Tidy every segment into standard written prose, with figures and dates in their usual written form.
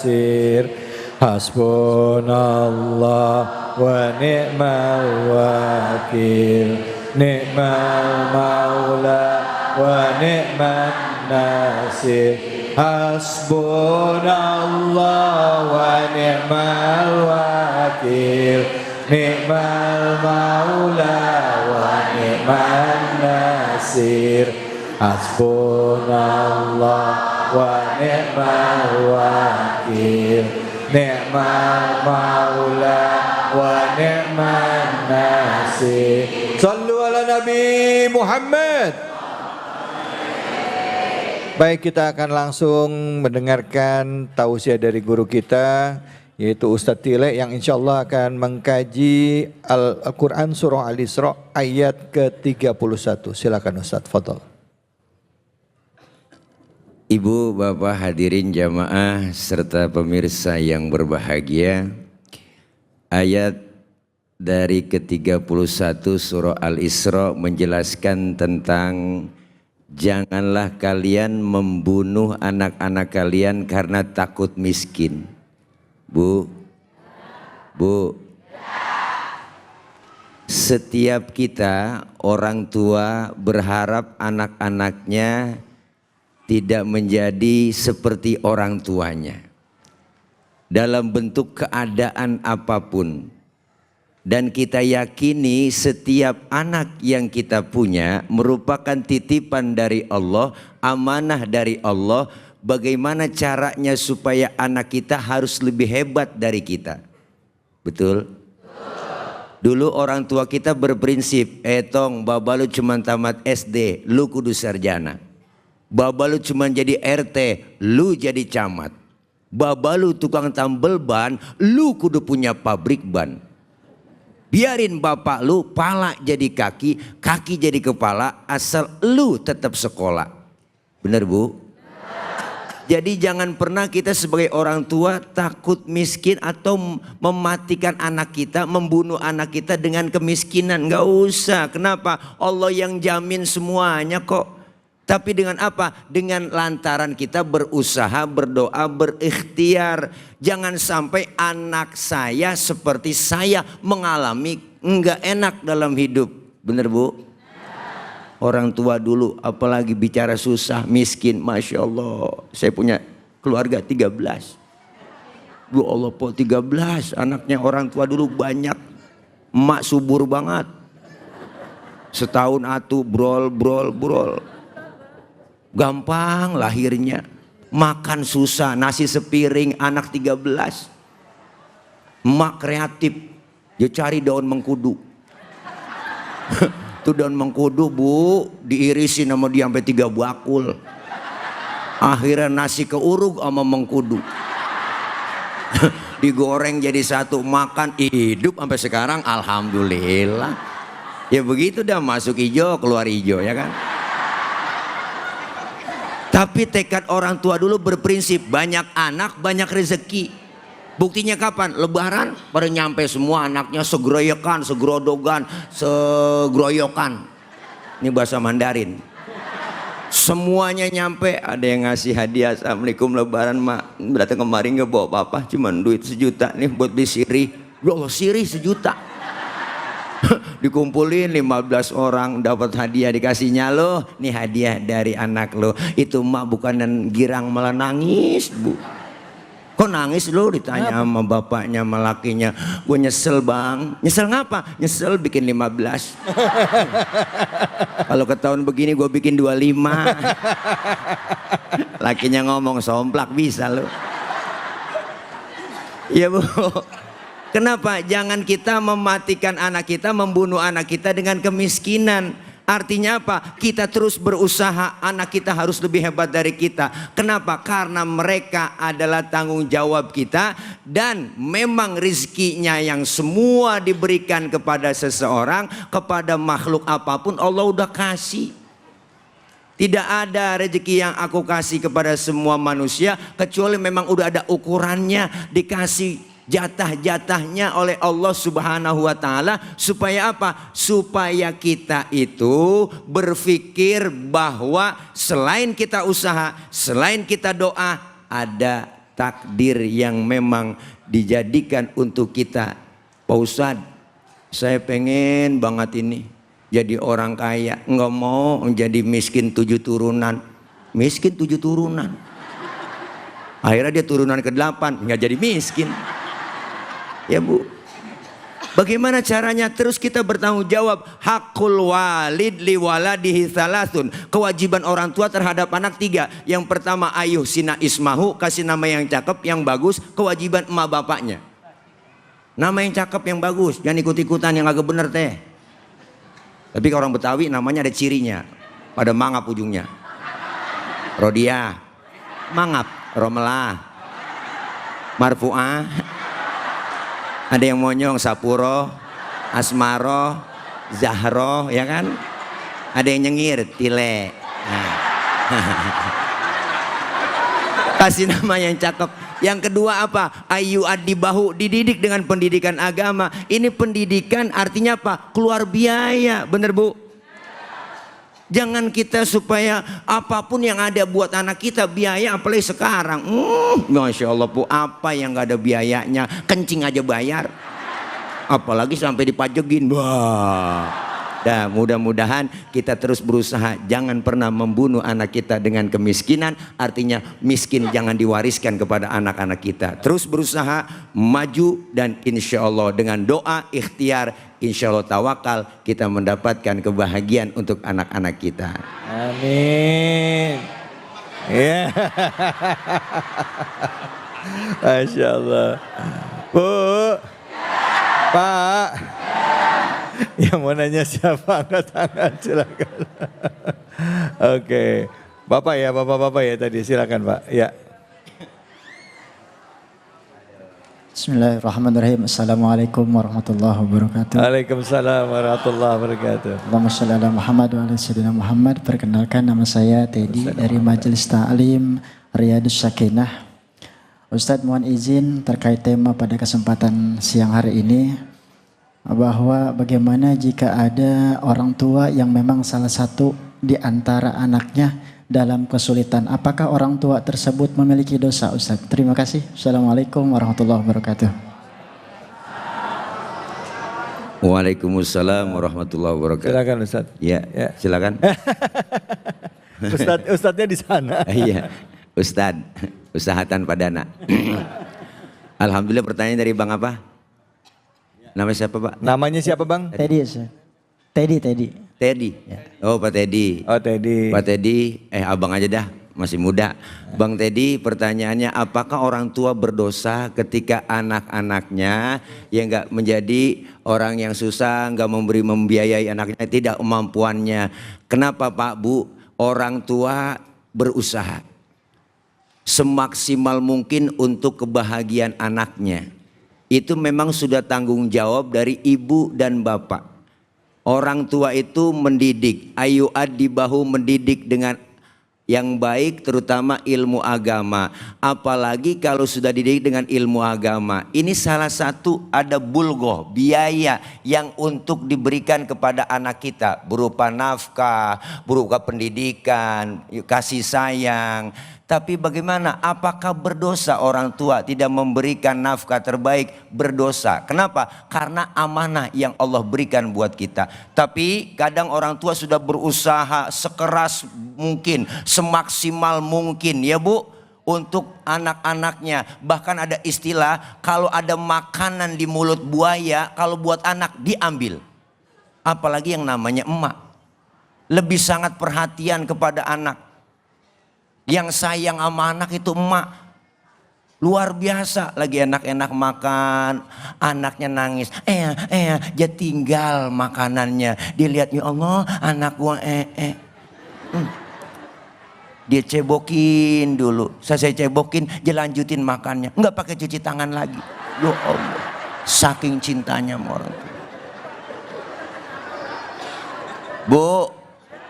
nasir. Hasbunallah wa ni'mal wakil. Ni'mal maula wa ni'man nasir. Hasbunallah wa ni'mal wakil. Ni'mal maula wa ni'man nasir. Hasbunallah wa ni'mal wakil. Ni'mal maula wa ni'man nasir. Sallu ala Nabi Muhammad. Baik, kita akan langsung mendengarkan tausiah dari guru kita, yaitu Ustadz Tile, yang insya Allah akan mengkaji Al-Quran Surah Al-Isra ayat ke-31. Silakan Ustadz, fadhol. Ibu, Bapak, hadirin jamaah serta pemirsa yang berbahagia, ayat dari ke-31 surah Al-Isra menjelaskan tentang janganlah kalian membunuh anak-anak kalian karena takut miskin. Bu, setiap kita orang tua berharap anak-anaknya tidak menjadi seperti orang tuanya dalam bentuk keadaan apapun. Dan kita yakini setiap anak yang kita punya merupakan titipan dari Allah, amanah dari Allah. Bagaimana caranya supaya anak kita harus lebih hebat dari kita? Betul? Dulu orang tua kita berprinsip, tong baba lu cuma tamat SD, lu kudu sarjana. Baba lu cuma jadi RT, lu jadi camat. Baba lu tukang tambel ban, lu kudu punya pabrik ban. Biarin bapak lu pala jadi kaki, kaki jadi kepala, asal lu tetap sekolah. Bener bu? Jadi jangan pernah kita sebagai orang tua takut miskin atau mematikan anak kita, membunuh anak kita dengan kemiskinan. Gak usah. Kenapa? Allah yang jamin semuanya kok. Tapi dengan apa? Dengan lantaran kita berusaha, berdoa, berikhtiar. Jangan sampai anak saya seperti saya mengalami enggak enak dalam hidup. Bener bu? Orang tua dulu apalagi bicara susah, miskin. Masya Allah. Saya punya keluarga 13. Ya Allah po 13. Anaknya orang tua dulu banyak. Emak subur banget. Setahun atuh brol. Gampang lahirnya, makan susah, nasi sepiring, anak 13. Emak kreatif, dia cari daun mengkudu. Tuh daun mengkudu bu, diirisin sama dia sampai 3 bakul. Akhirnya nasi keuruk sama mengkudu. Digoreng jadi satu, makan hidup sampai sekarang, alhamdulillah. Ya begitu dah, masuk hijau keluar hijau ya kan. Tapi tekad orang tua dulu berprinsip banyak anak banyak rezeki. Buktinya kapan? Lebaran pada nyampe semua anaknya segeroyokan, segerodogan, segeroyokan. Ini bahasa Mandarin. Semuanya nyampe, ada yang ngasih hadiah. Assalamualaikum lebaran mak. Datang kemarin nggak bawa apa-apa, cuman duit 1 juta nih buat beli sirih. Ya Allah, sirih 1 juta. Dikumpulin 15 orang dapat hadiah, dikasihnya lo, nih hadiah dari anak lo. Itu mak bukanan girang malah nangis bu. Kok nangis lo? Ditanya sama bapaknya sama lakinya. Gue nyesel bang. Nyesel ngapa? Nyesel bikin 15. Kalau ke tahun begini gue bikin 25. Lakinya ngomong somplak bisa lo. Iya bu. Kenapa? Jangan kita mematikan anak kita, membunuh anak kita dengan kemiskinan. Artinya apa? Kita terus berusaha, anak kita harus lebih hebat dari kita. Kenapa? Karena mereka adalah tanggung jawab kita. Dan memang rizkinya yang semua diberikan kepada seseorang, kepada makhluk apapun Allah udah kasih. Tidak ada rezeki yang aku kasih kepada semua manusia kecuali memang udah ada ukurannya, dikasih jatah-jatahnya oleh Allah Subhanahu wa Ta'ala. Supaya apa? Supaya kita itu berpikir bahwa selain kita usaha, selain kita doa, ada takdir yang memang dijadikan untuk kita. Pak Ustadz, saya pengen banget ini jadi orang kaya, nggak mau jadi miskin 7 turunan. Miskin 7 turunan. Akhirnya dia turunan ke-8, nggak jadi miskin. Ya Bu. Bagaimana caranya? Terus kita bertanggung jawab. Hakul walid li waladihi salasun. Kewajiban orang tua terhadap anak 3. Yang pertama, ayuh sina ismahu, kasih nama yang cakep, yang bagus. Kewajiban emak bapaknya. Nama yang cakep, yang bagus. Jangan ikut-ikutan yang agak bener teh. Tapi kalau orang Betawi namanya ada cirinya. Pada mangap ujungnya. Rodia, mangap, Romelah, Marfu'ah. Ada yang monyong, Sapuro, Asmaro, Zahro, ya kan? Ada yang nyengir, Tile. Nah. Kasih nama yang cakep. Yang kedua apa? Ayu adibahu, dididik dengan pendidikan agama. Ini pendidikan artinya apa? Keluar biaya, bener Bu? Jangan kita supaya apapun yang ada buat anak kita biaya, apalagi sekarang. Masya Allah Bu, apa yang gak ada biayanya, kencing aja bayar. Apalagi sampai dipajekin. Wah. Nah, mudah-mudahan kita terus berusaha jangan pernah membunuh anak kita dengan kemiskinan. Artinya miskin jangan diwariskan kepada anak-anak kita. Terus berusaha maju dan insya Allah dengan doa, ikhtiar, insya Allah tawakal kita mendapatkan kebahagiaan untuk anak-anak kita. Amin. Ya. Masya Allah. Bu, Pak. Yang mau nanya siapa? Angkat tangan, silakan. Oke, Bapak ya, Bapak-bapak ya tadi, silakan Pak. Ya. Bismillahirrahmanirrahim. Assalamualaikum warahmatullahi wabarakatuh. Waalaikumsalam warahmatullahi wabarakatuh. Allahumma sholli ala Muhammad wa ala sayyidina Muhammad. Perkenalkan, nama saya Teddy dari Majelis Ta'lim Riyadus Sakinah. Ustadz mohon izin terkait tema pada kesempatan siang hari ini, bahwa bagaimana jika ada orang tua yang memang salah satu di antara anaknya dalam kesulitan, apakah orang tua tersebut memiliki dosa Ustaz? Terima kasih. Assalamualaikum warahmatullahi wabarakatuh. Waalaikumsalam warahmatullahi wabarakatuh. Silakan Ustaz. Ya, silakan. Ustadznya di sana. Iya, Ustadz, usaha tanpa dana. Alhamdulillah. Pertanyaan dari Bang apa? Nama siapa Pak? Namanya siapa Bang? Teddy Ustaz. Teddy. Teddy. Oh Pak Teddy. Oh Teddy. Pak Teddy, abang aja dah, masih muda. Bang Teddy, pertanyaannya apakah orang tua berdosa ketika anak-anaknya yang nggak menjadi orang yang susah, nggak membiayai anaknya, tidak kemampuannya. Kenapa Pak Bu? Orang tua berusaha semaksimal mungkin untuk kebahagiaan anaknya. Itu memang sudah tanggung jawab dari ibu dan bapak. Orang tua itu mendidik, ayu adibahu, mendidik dengan yang baik, terutama ilmu agama. Apalagi kalau sudah dididik dengan ilmu agama. Ini salah satu ada bulgoh, biaya yang untuk diberikan kepada anak kita. Berupa nafkah, berupa pendidikan, kasih sayang. Tapi bagaimana? Apakah berdosa orang tua tidak memberikan nafkah terbaik? Berdosa. Kenapa? Karena amanah yang Allah berikan buat kita. Tapi kadang orang tua sudah berusaha sekeras mungkin, semaksimal mungkin ya Bu, untuk anak-anaknya. Bahkan ada istilah, kalau ada makanan di mulut buaya, kalau buat anak diambil. Apalagi yang namanya emak. Lebih sangat perhatian kepada anak. Yang sayang sama anak itu emak. Luar biasa, lagi enak-enak makan, anaknya nangis. Dia tinggal makanannya. Dia lihat, ya Allah, anak gua Dia cebokin dulu. Saya cebokin, dia lanjutin makannya. Enggak pakai cuci tangan lagi. Ya Allah, saking cintanya sama orang tua. Bu,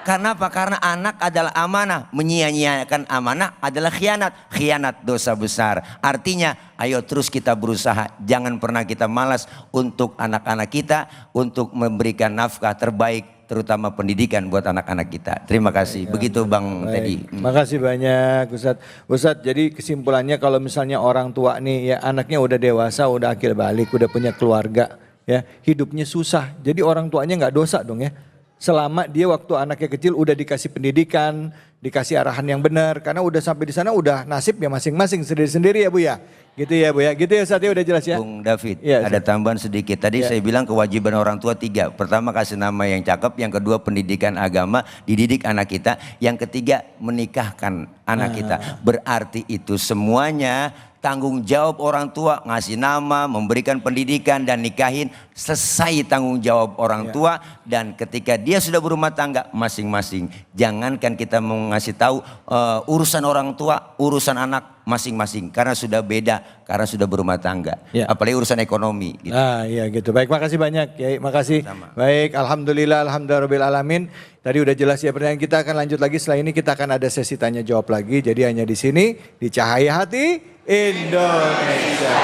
Karena apa? Karena anak adalah amanah. Menyia-nyiakan amanah adalah khianat. Khianat dosa besar. Artinya ayo terus kita berusaha. Jangan pernah kita malas untuk anak-anak kita. Untuk memberikan nafkah terbaik. Terutama pendidikan buat anak-anak kita. Terima kasih. Begitu Bang Teddy. Makasih banyak Ustadz. Ustadz, jadi kesimpulannya kalau misalnya orang tua nih ya anaknya udah dewasa, udah akil balik, udah punya keluarga, ya hidupnya susah. Jadi orang tuanya nggak dosa dong ya. Selama dia waktu anaknya kecil udah dikasih pendidikan, dikasih arahan yang benar. Karena udah sampai di sana udah nasibnya masing-masing sendiri-sendiri ya Bu ya. Gitu ya Bu ya. Gitu ya Ustadz, ya udah jelas ya. Bung David, Ya, ada tambahan sedikit. Tadi saya bilang kewajiban orang tua 3. Pertama kasih nama yang cakep, yang kedua pendidikan agama, dididik anak kita. Yang ketiga menikahkan anak kita. Berarti itu semuanya tanggung jawab orang tua, ngasih nama, memberikan pendidikan dan nikahin, selesai tanggung jawab orang tua. Dan ketika dia sudah berumah tangga masing-masing, jangankan kita mau ngasih tahu urusan orang tua, urusan anak masing-masing, karena sudah beda, karena sudah berumah tangga, apalagi urusan ekonomi gitu. Iya gitu. Baik, makasih banyak ya, makasih. Sama. Baik, alhamdulillah, alhamdulillah alamin. Tadi udah jelas ya pertanyaan kita, akan lanjut lagi. Setelah ini kita akan ada sesi tanya jawab lagi. Jadi hanya di sini di Cahaya Hati Indonesia.